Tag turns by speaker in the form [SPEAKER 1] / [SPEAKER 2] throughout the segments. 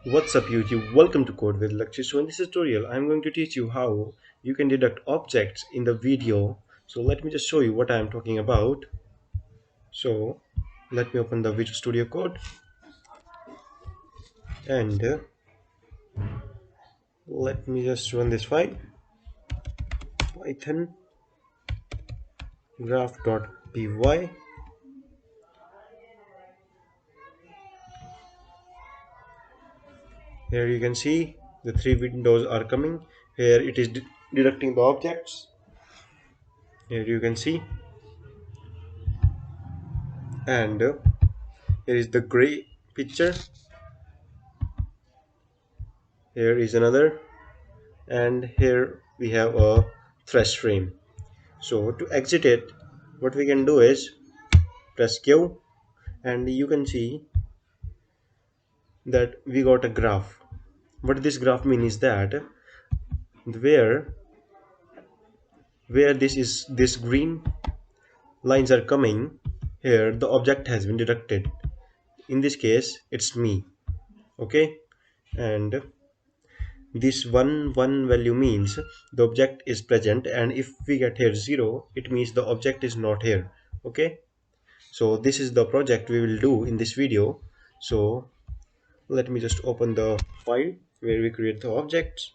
[SPEAKER 1] What's up YouTube? Welcome to Code with Lakshit. So in this tutorial, I'm going to teach you how you can deduct objects in the video. So let me just show you what I'm talking about. So let me open the Visual Studio Code and let me just run this file. Python graph.py. Here you can see the three windows are coming. Here it is deducting the objects. Here you can see, and here is the gray picture. Here is another, and here we have a thresh frame. So to exit it, what we can do is press Q, and you can see that we got a graph. What this graph means is that where this green lines are coming, here the object has been deducted. In this case it's me. Okay, and this one value means the object is present, and if we get here 0, it means the object is not here. Okay, so this is the project we will do in this video. So let me just open the file where we create the objects.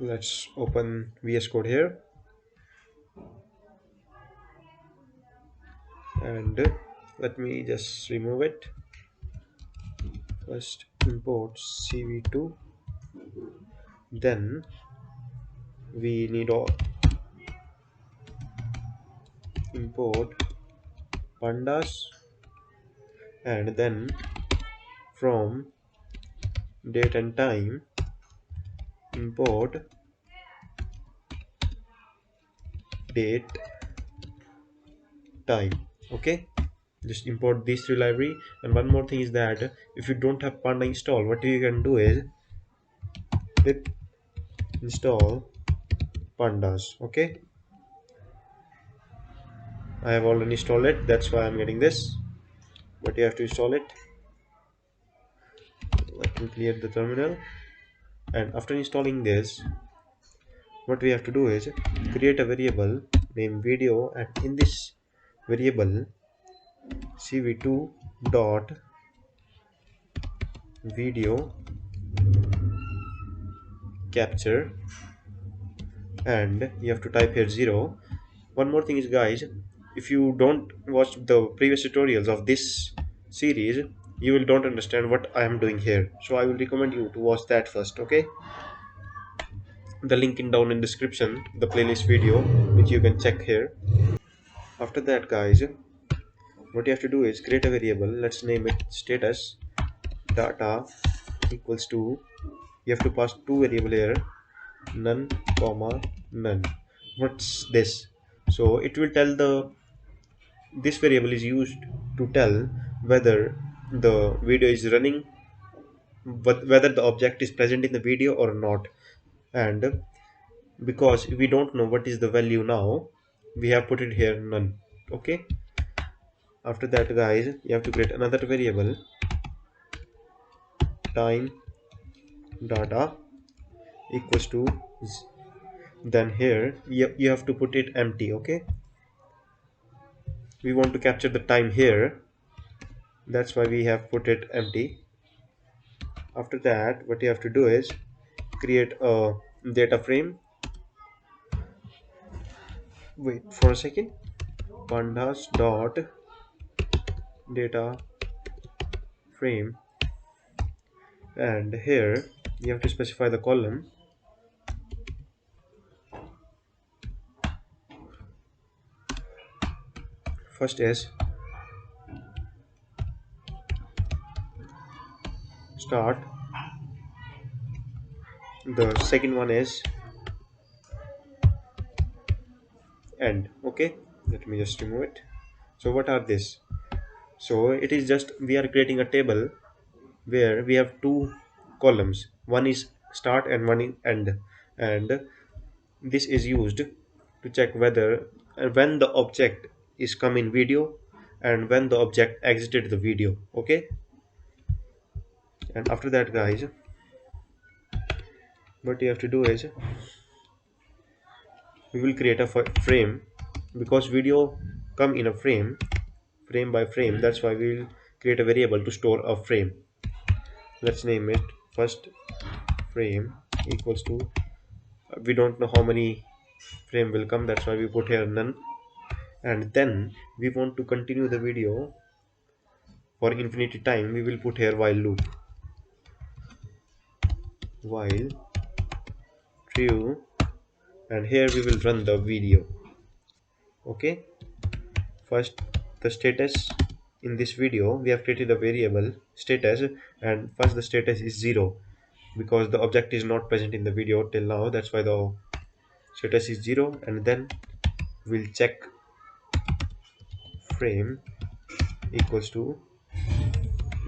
[SPEAKER 1] Let's open VS Code here, and let me just remove it. First import cv2, then we need to import pandas, and then from date and time import date time. Okay, just import these three library. And one more thing is that if you don't have panda installed, what you can do is pip install pandas. Okay, I have already installed it, that's why I'm getting this, but you have to install it. Let me clear the terminal, and after installing this, what we have to do is create a variable named video, and in this variable cv2 dot video capture, and you have to type here 0. One more thing is, guys, if you don't watch the previous tutorials of this series, you will don't understand what I am doing here, so I will recommend you to watch that first. Okay, the link in down in description, the playlist video which you can check here. After that, guys, what you have to do is create a variable. Let's name it status data equals to, you have to pass two variable here, none comma none. What's this? So it will tell the, this variable is used to tell whether the video is running, but whether the object is present in the video or not. And because we don't know what is the value now, we have put it here none. Okay, after that, guys, you have to create another variable time data equals to then here you have to put it empty. Okay, we want to capture the time here, that's why we have put it empty. After that, what you have to do is create a data frame. Wait for a second. Pandas dot data frame, and here you have to specify the column. First is start, the second one is end. Okay, let me just remove it. So what are this? So it is just, we are creating a table where we have two columns, one is start and one is end, and this is used to check whether when the object is come in video and when the object exited the video. Okay, and after that, guys, what you have to do is we will create a frame, because video come in a frame by frame. That's why we will create a variable to store a frame. Let's name it first frame equals to, we don't know how many frame will come, that's why we put here none. And then we want to continue the video for infinity time, we will put here while loop, while true, and here we will run the video. Okay, first the status. In this video we have created a variable status, and first the status is 0 because the object is not present in the video till now, that's why the status is 0. And then we'll check frame equals to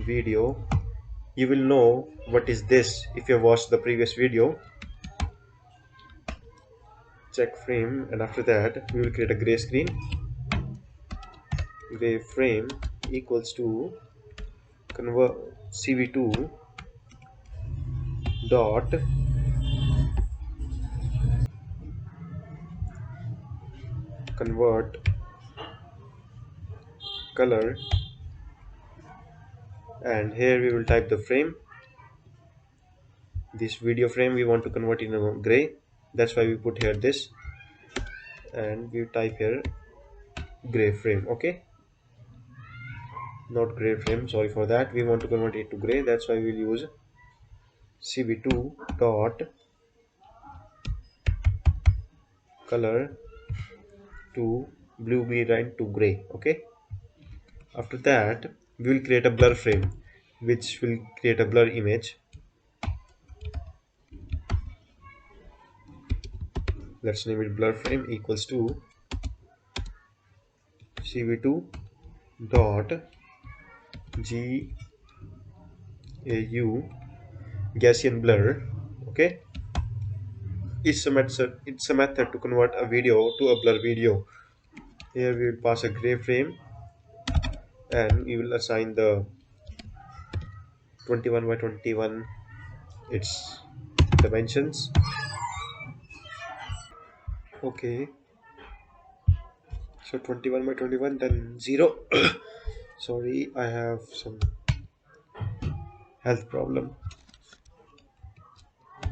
[SPEAKER 1] video. You will know what is this if you watched the previous video. Check frame, and after that we will create a gray screen. Gray frame equals to convert cv2 dot convert color, and here we will type the frame. This video frame we want to convert in a gray, that's why we put here this, and we type here gray frame. Okay, not gray frame, sorry for that, we want to convert it to gray, that's why we'll use cv2 dot color to blue, green to gray. Okay, after that we will create a blur frame which will create a blur image. Let's name it blur frame equals to cv2 dot gau Gaussian blur. Okay, it's a method to convert a video to a blur video. Here we will pass a gray frame, and we will assign the 21 by 21 its dimensions. Okay, so 21 by 21, then 0. Sorry, I have some health problem.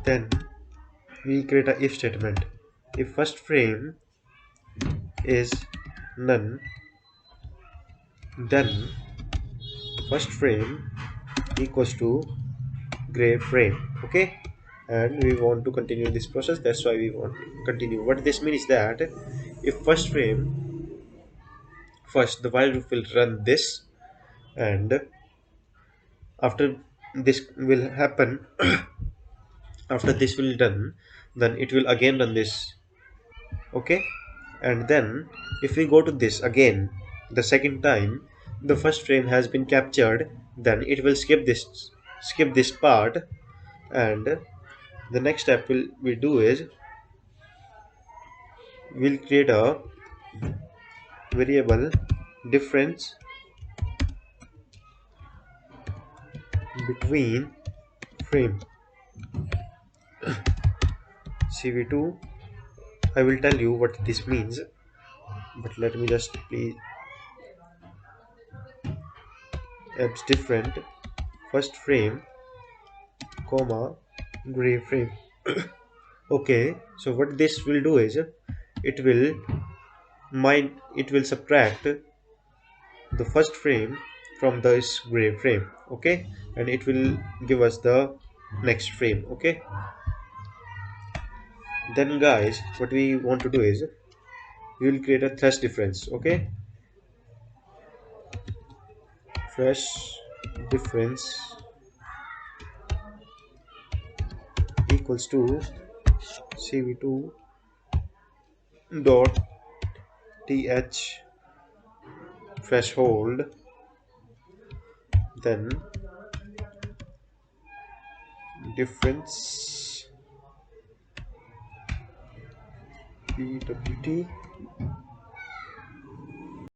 [SPEAKER 1] Then we create a if statement. If first frame is none, then first frame equals to gray frame. Okay, and we want to continue this process, that's why we want to continue. What this means is that if first frame, first the while loop will run this, and after this will happen, after this will done, then it will again run this. Okay, and then if we go to this again the second time, the first frame has been captured, then it will skip this part. And the next step we do is we'll create a variable difference between frame cv2. I will tell you what this means, but let me just please. It's different first frame comma gray frame. Okay, so what this will do is it will subtract the first frame from this gray frame. Okay, and it will give us the next frame. Okay, then guys, what we want to do is we will create a thresh difference. Okay, thresh difference equals to cv2 dot th threshold, then difference pwt